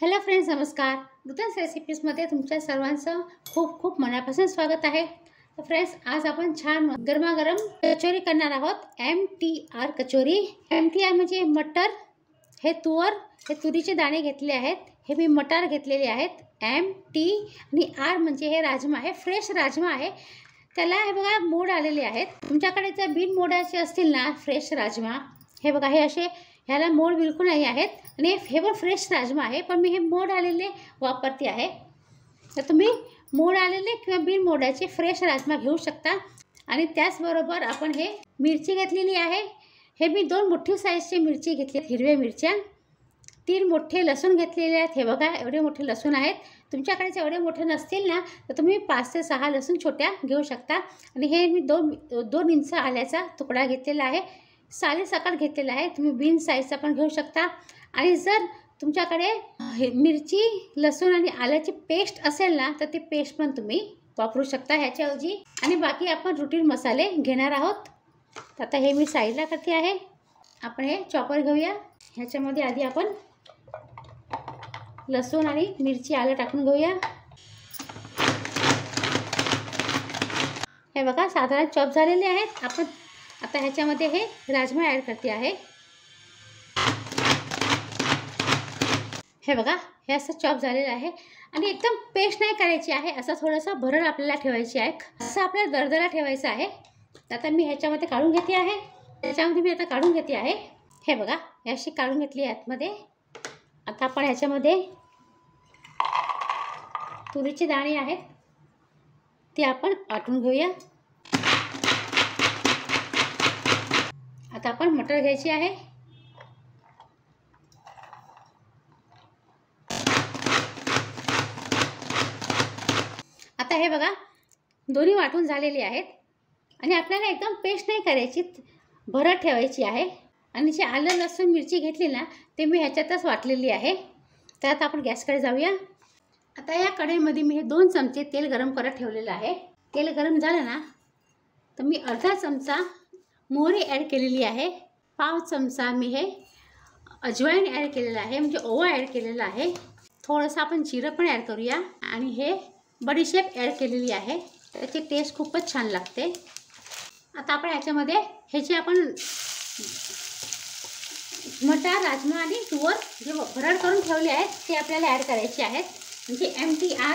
Hello friends, नमस्कार. नूतन रेसिपीजमध्ये तुमच्या सर्वांचं खूप खूप मनापासून स्वागत आहे. तर फ्रेंड्स, आज आपण छान गरमागरम कचोरी करणार आहोत. MTR कचोरी. MTR म्हणजे मटर, हे तुरीचे दाणे घेतले आहेत. हे मी मटार घेतलेले आहेत. MT आणि R म्हणजे हे राजमा आहे, फ्रेश राजमा आहे. त्याला हे बघा मोड आलेले आहेत. तुमच्याकडे जर बिन मोडाचे असतील ना फ्रेश राजमा, हे बघा हे असे, ह्याला मोड बिलकुल नाही आहेत आणि हे पण फ्रेश राजमा आहे, पण मी हे मोड आलेले वापरते आहे. तर तुम्ही मोड आलेले किंवा बिन मोडाचे फ्रेश राजमा घेऊ शकता. आणि त्याचबरोबर आपण हे मिरची घेतलेली आहे. हे मी 2 मोठी साईजची मिरची घेतली, हिरव्या मिरच्या. 3 मोठे लसूण घेतलेले आहेत. हे बघा एवढे मोठे लसूण आहेत. तुमच्याकडे जर एवढे मोठे नसतील ना तर तुम्ही 5 ते 6 लसूण छोट्या घेऊ शकता. आणि हे मी 2 इंच आल्याचा तुकडा घेतलेला आहे. सालीसकट घेतलेला आहे. तुम्ही बिन साईजचा पण घेऊ शकता. आणि जर तुमच्याकडे मिरची, लसूण आणि आल्याची पेस्ट असेल ना तर ती पेस्ट पण तुम्ही वापरू शकता ह्याच्याऐवजी. आणि बाकी आपण रुटीन मसाले घेणार आहोत. तर आता हे मी साईडला करते आहे. आपण हे चॉपर घेऊया. ह्याच्यामध्ये आधी आपण लसूण आणि मिरची, आलं टाकून घेऊया. हे बघा साधारण चॉप झालेले आहेत. आपण आता ह्याच्यामध्ये हे राजमा ॲड करते आहे. हे बघा हे असं चॉप झालेलं आहे. आणि एकदम पेस्ट नाही करायची आहे, असं थोडंसं भरड आपल्याला ठेवायची आहे. असं आपल्याला दरदरा ठेवायचं आहे. आता मी ह्याच्यामध्ये काढून घेते आहे. ह्याच्यामध्ये मी आता काढून घेते आहे. हे बघा हे अशी काढून घेतली आतमध्ये. आता आपण ह्याच्यामध्ये तुरीचे दाणे आहेत ते आपण आटून घेऊया. आता आपण मटर घ्यायची आहे. आता हे बघा दोन्ही वाटून झालेले आहेत. आणि आपल्याला एकदम पेस्ट नाही करायची, भरड ठेवायची आहे. आणि जे आलं, लसूण, मिरची घेतली ना ते मी ह्याच्यातच वाटलेली आहे. तर आता आपण गॅसकडे जाऊया. आता या कढईमध्ये मी हे 2 चमचे तेल गरम करत ठेवलेलं आहे. तेल गरम झालं ना तर मी अर्धा चमचा मोहरी ॲड केलेली आहे. 1/2 चमचा मी हे अजवाईन ॲड केलेला आहे, म्हणजे ओवा ॲड केलेला आहे. थोडंसं आपण जिरं पण ॲड करूया. आणि हे बडीशेप ॲड केलेली आहे. त्याची टेस्ट खूपच छान लागते. आता आपण ह्याच्यामध्ये हे जे आपण मटार, राजमा आणि तुवर जे भरड करून ठेवले आहेत ते आपल्याला ॲड करायचे आहेत, म्हणजे MTR.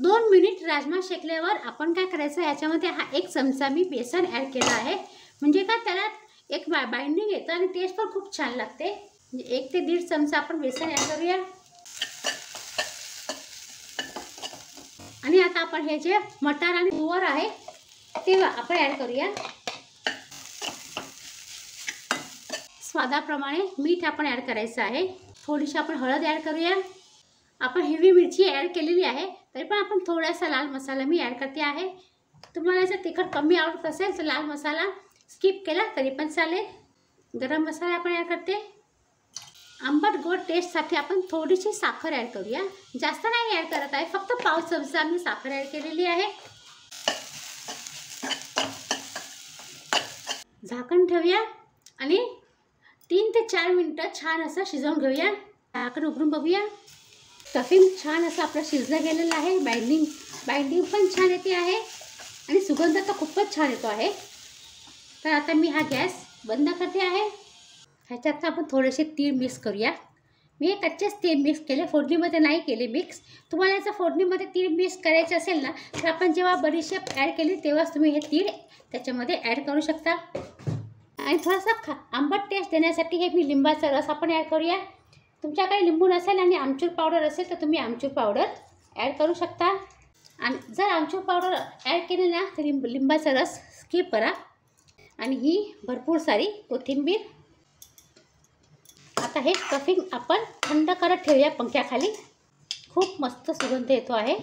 2 मिनिट राजमा शेकल्यावर आपण काय करायचं, ह्याच्यामध्ये हा 1 चमचा मी बेसन ॲड केला आहे. म्हणजे का त्याला एक बाइंडिंग येतं आणि टेस्ट पण खूप छान लागते. 1 ते 1.5 चमचा आपण बेसन ॲड करूया. आणि आता आपण हे जे मटार आणि तुवर आहे ते आपण ॲड करूया. स्वादाप्रमाणे मीठ आपण ॲड करायचं आहे. थोडीशी आपण हळद ॲड करूया. आपण हिरवी मिरची ॲड केलेली आहे, तरी पण आपण थोडासा लाल मसाला मी ॲड करते आहे. तुम्हाला जर तिखट कमी आवडत असेल तर लाल मसाला स्किप केला तरी पण चालेल. गरम मसाला आपण ॲड करते. आंबट गोड टेस्टसाठी आपण थोडीशी साखर ॲड करूया. जास्त नाही ॲड करत आहे, फक्त 1/2 चमचा मी साखर ॲड केलेली आहे. झाकण ठेवूया आणि 3 ते 4 मिनिटं छान असं शिजवून घेऊया. झाकण उघडून बघूया. स्टफिंग छान असं आपलं शिजलं गेलेलं आहे. बाइंडिंग पण छान येते आहे आणि सुगंध तर खूपच छान येतो आहे. तर आता मी हा गॅस बंद करते आहे. ह्याच्यात आपण थोडेसे तीळ मिक्स करूया. मी हे कच्चेच तीळ मिक्स केले, फोडणीमध्ये नाही केले मिक्स. तुम्हाला जर फोडणीमध्ये तीळ मिक्स करायचे असेल ना तर आपण जेव्हा बडीशेप ॲड केली तेव्हाच तुम्ही हे तीळ त्याच्यामध्ये ॲड करू शकता. आणि थोडासा आंबट टेस्ट देण्यासाठी हे मी लिंबाचा रस आपण ॲड करूया. तुमच्याकडे लिंबू नसेल आणि आमचूर पावडर असेल तर तुम्ही आमचूर पावडर ॲड करू शकता. आणि जर आमचूर पावडर ॲड केली ना तर लिंबाचा रस स्किप करा. आणि ही भरपूर सारी कोथिंबीर. आता हे स्टफिंग आपण थंड करत ठेवूया पंख्याखाली. खूप मस्त सुगंध येतो आहे.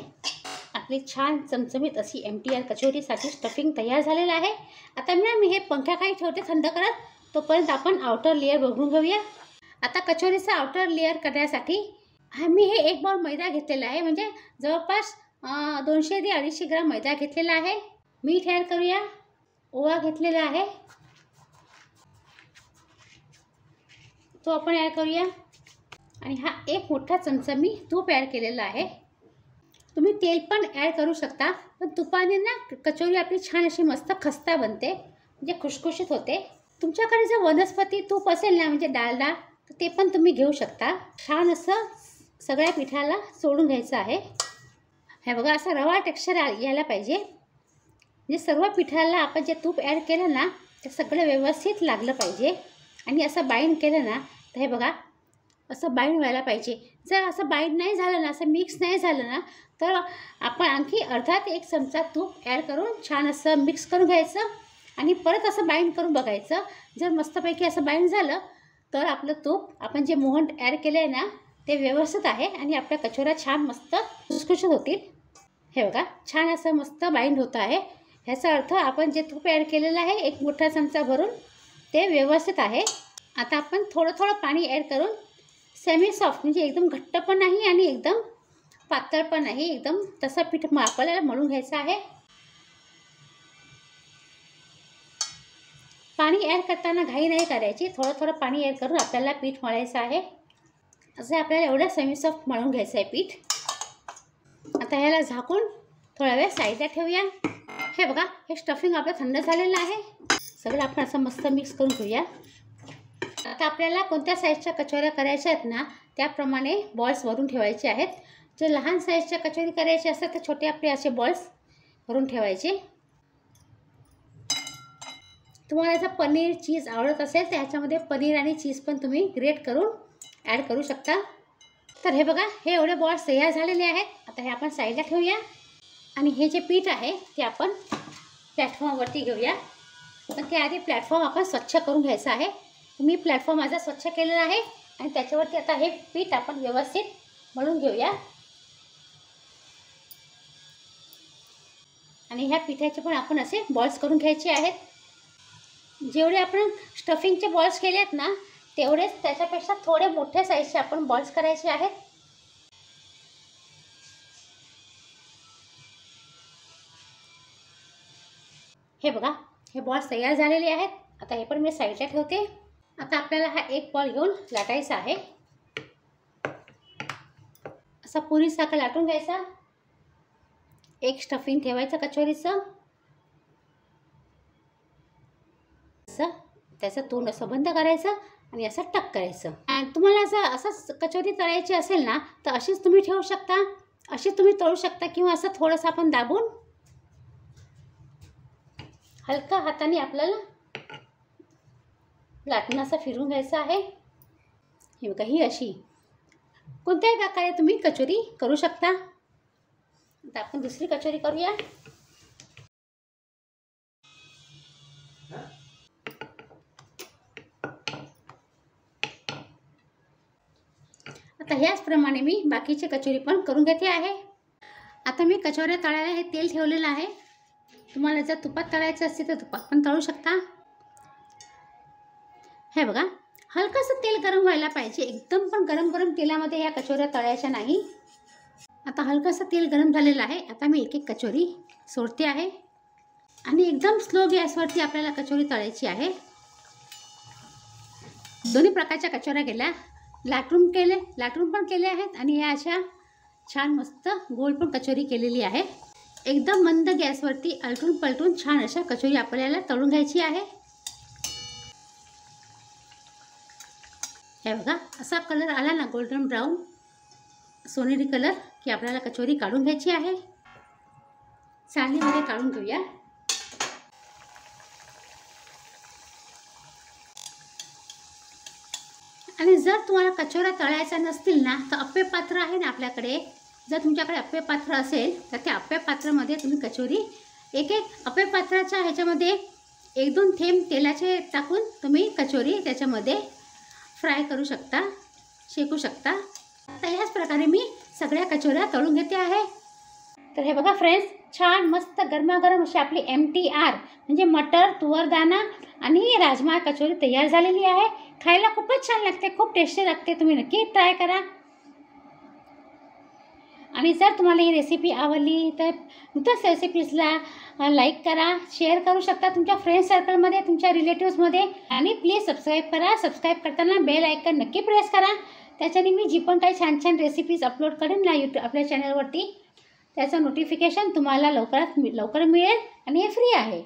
आपली छान चमचमीत अशी MTR कचोरीसाठी स्टफिंग तयार झालेलं आहे. आता मी हे पंख्याखाली ठेवते थंड करत. तोपर्यंत आपण आउटर लेअर बघून घेऊया. आता कचोरीचा आउटर लेअर करण्यासाठी मी हे 1 बाउल मैदा घेतलेला आहे, म्हणजे जवळपास 200 ते 250 ग्राम मैदा घेतलेला आहे. मीठ ॲड करूया. ओवा घेतलेला आहे. तो आपण ॲड करूया. आणि हा एक मोठा चमचा मी तूप ॲड केलेला आहे. तुम्ही तेल पण ॲड करू शकता, पण तुपाने ना कचोरी आपली छान अशी मस्त खस्ता बनते, म्हणजे खुशखुशीत होते. तुमच्याकडे जर वनस्पती तूप असेल ना, म्हणजे डालडा, तर ते पण तुम्ही घेऊ शकता. छान असं सगळ्या पिठाला सोडून घ्यायचं आहे. हे बघा, असं रवा टेक्स्चर यायला पाहिजे. म्हणजे सर्व पिठाला आपण जे तूप ॲड केलं ना, ते सगळं व्यवस्थित लागलं पाहिजे. आणि असं बाइंड केलं ना, तर हे बघा असं बाइंड व्हायला पाहिजे. जर असं बाइंड नाही झालं ना, असं मिक्स नाही झालं ना, तर आपण आणखी अर्धा ते 1 चमचा तूप ॲड करून छान असं मिक्स करून घ्यायचं आणि परत असं बाइंड करून बघायचं. जर मस्तपैकी असं बाइंड झालं तर आपलं तूप आपण जे मोहन ॲड केलं आहे ना, ते व्यवस्थित आहे आणि आपल्या कचोऱ्या छान मस्त खुसखुशीत होतील. हे बघा, छान असं मस्त बाइंड होतं आहे. ह्याचा अर्थ आपण जे तूप ॲड केलेलं आहे 1 मोठा चमचा भरून, ते व्यवस्थित आहे. आता आपण थोडं थोडं पाणी ॲड करून सेमी सॉफ्ट, म्हणजे एकदम घट्ट पण नाही आणि एकदम पातळ पण नाही, एकदम तसं पीठ आपल्याला मळून घ्यायचं आहे. पाणी ॲड करताना घाई नाही करायची. थोडं थोडं पाणी ॲड करून आपल्याला पीठ मळायचं आहे. असं आपल्याला एवढं सेमी सॉफ्ट मळून घ्यायचं आहे पीठ. आता ह्याला झाकून थोडा वेळ साईडला ठेवूया. हे बघा, हे स्टफिंग आपलं थंड झालेलं आहे. सगळं आपण असं मस्त मिक्स करून घेऊया. आता आपल्याला कोणत्या साईजच्या कचोऱ्या करायच्या आहेत ना, त्याप्रमाणे बॉल्स भरून ठेवायचे आहेत. जर लहान साईजच्या कचोरी करायची असतात तर छोटे आपले असे बॉल्स भरून ठेवायचे. तुम्हाला जर पनीर चीज आवडत असेल तर ह्याच्यामध्ये पनीर आणि चीज पण तुम्ही ग्रेट करून ॲड करू शकता. तर हे बघा, हे एवढे बॉल्स तयार झालेले आहेत. आता हे आपण साईडला ठेवूया आणि हे जे पीठ आहे ते आपण प्लॅटफॉर्मवरती घेऊया. पण त्याआधी प्लॅटफॉर्म आपण स्वच्छ करून घ्यायचा आहे. मी प्लॅटफॉर्म माझा स्वच्छ केलेला आहे आणि त्याच्यावरती आता हे पीठ आपण व्यवस्थित मळून घेऊया. आणि ह्या पिठाचे पण आपण असे बॉल्स करून घ्यायचे आहेत. जेवढे आपण स्टफिंगचे बॉल्स केले आहेत ना, तेवढेच त्याच्यापेक्षा थोडे मोठ्या साईजचे आपण बॉल्स करायचे आहेत. हे बघा, हे बॉल्स तयार झालेले आहेत. आता हे पण मी साईडला ठेवते. आता आपल्याला हा एक बॉल घेऊन लाटायचा आहे. असा पुरीसारखा लाटून घ्यायचा. एक स्टफिंग ठेवायचं कचोरीचं. असं त्याचं तोंड असं बंद करायचं आणि असं टक करायचं. आणि तुम्हाला जर असंच कचोरी तळायची असेल ना, तर अशीच तुम्ही ठेवू शकता, अशीच तुम्ही तळू शकता, किंवा असं थोडंसं आपण दाबून हलका हाताने आपल्याला लाटून असं फिरून घ्यायचं आहे. ही बघा, ही अशी कोणत्याही प्रकारे तुम्ही कचोरी करू शकता. आता आपण दुसरी कचोरी करूया. आता ह्याचप्रमाणे मी बाकीचे कचोरी पण करून घेते आहे. आता मी कचोऱ्या तळायला हे तेल ठेवलेलं आहे. तुम्हाला जर तुपात तळायचं असेल तर तुपात पण तळू शकता. हे बघा, हलकंसं तेल गरम व्हायला पाहिजे. एकदम पण गरम तेलामध्ये या कचोऱ्या तळायच्या नाही. आता हलकंसं तेल गरम झालेलं आहे. आता मी एक एक कचोरी सोडते आहे आणि एकदम स्लो गॅसवरती आपल्याला कचोरी तळायची आहे. दोन्ही प्रकारच्या कचोऱ्या केल्या, लाटून पण केले आहेत आणि या अशा छान मस्त गोल पण कचोरी केलेली आहे. एकदम मंद गॅसवरती आलटून पलटून छान अशा कचोरी आपल्याला तळून घ्यायची आहे. हे बघा, असा कलर आला ना, गोल्डन ब्राऊन सोनेरी कलर, की आपल्याला कचोरी काढून घ्यायची आहे. चाळणीमध्ये काढून घेऊया. आणि जर तुम्हाला कचोऱ्या तळायच्या नसतील ना, तर अप्पे पात्र आहे ना आपल्याकडे. जर तुमच्याकडे अप्पे पात्र असेल तर त्या अप्पे पात्रामध्ये तुम्ही कचोरी एक अप्पे पात्राच्या ह्याच्यामध्ये 1-2 थेंब तेलाचे टाकून तुम्ही कचोरी त्याच्यामध्ये फ्राय करू शकता, शेकू शकता. तर ह्याच प्रकारे मी सगळ्या कचोऱ्या तळून घेते आहे. तर हे बघा फ्रेंड्स, छान मस्त गरमागरम अशी आपली MTR म्हणजे मटर, तुवरदाणा आणि राजमा कचोरी तयार झालेली आहे. खायला खूपच छान लागते, खूप टेस्टी लागते. तुम्ही नक्की ट्राय करा. आणि जर तुम्हाला ही रेसिपी आवडली तर नुकतंच रेसिपीजला लाईक करा, शेअर करू शकता तुमच्या फ्रेंड सर्कलमध्ये, तुमच्या रिलेटिव्समध्ये. आणि प्लीज सबस्क्राईब करा. सबस्क्राईब करताना बेल आयकन नक्की प्रेस करा. त्याच्याने मी जी पण काही छान छान रेसिपीज अपलोड करेन ना आपल्या चॅनलवरती, त्याचं नोटिफिकेशन तुम्हाला लवकरात लवकर मिळेल. आणि हे फ्री आहे.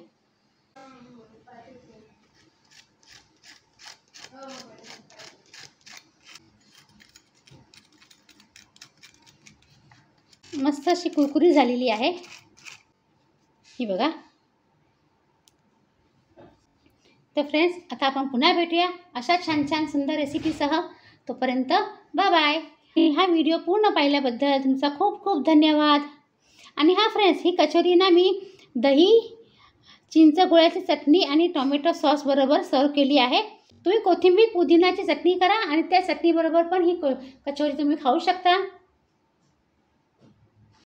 मस्त अशी कुरकुरी झालेली आहे ही बघा. तर फ्रेंड्स, आता आपण पुन्हा भेटूया अशा छान छान सुंदर रेसिपीसह. तोपर्यंत बाय बाय. हा व्हिडिओ पूर्ण पाहिल्याबद्दल तुमचा खूप खूप धन्यवाद. आणि हा फ्रेंड्स, ही कचोरी ना मी दही, चिंच गुळाची चटणी आणि टोमॅटो सॉस बरोबर सर्व केली आहे. तुम्ही कोथिंबीर पुदिनाची चटणी करा आणि त्या चटणीबरोबर पण ही कचोरी तुम्ही खाऊ शकता.